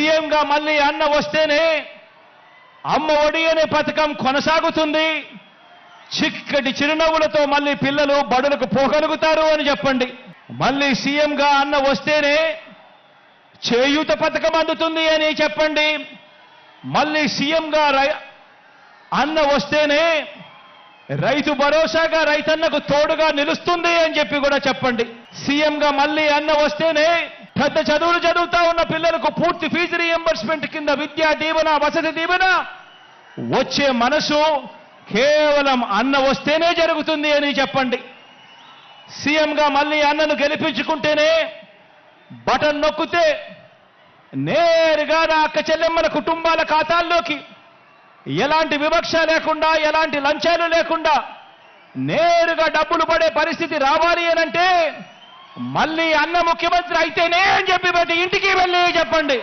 సీఎంగా మళ్ళీ అన్న వస్తేనే అమ్మ ఒడి అనే పథకం కొనసాగుతుంది, చిక్కటి చిరునవ్వులతో మళ్ళీ పిల్లలు బడులకు పోగలుగుతారు అని చెప్పండి. మళ్ళీ సీఎంగా అన్న వస్తేనే చేయూత పథకం అందుతుంది అని చెప్పండి. మళ్ళీ సీఎంగా అన్న వస్తేనే రైతు భరోసాగా రైతన్నకు తోడుగా నిలుస్తుంది అని చెప్పి కూడా చెప్పండి. సీఎంగా మళ్ళీ అన్న వస్తేనే పెద్ద చదువులు చదువుతా ఉన్న పిల్లలకు పూర్తి ఫీజు రీఎంబర్స్మెంట్ కింద విద్యా దీవెన, వసతి దీవెన వచ్చే మనసు కేవలం అన్న వస్తేనే జరుగుతుంది అని చెప్పండి. సీఎంగా మళ్ళీ అన్నను గెలిపించుకుంటేనే బటన్ నొక్కితే నేరుగా నా అక్క చెల్లెమ్మల కుటుంబాల ఖాతాల్లోకి ఎలాంటి వివక్ష లేకుండా, ఎలాంటి లంచాలు లేకుండా నేరుగా డబ్బులు పడే పరిస్థితి రావాలి అనంటే మళ్ళీ అన్న ముఖ్యమంత్రి అయితేనే అని చెప్పి ప్రతి ఇంటికి వెళ్ళి చెప్పండి.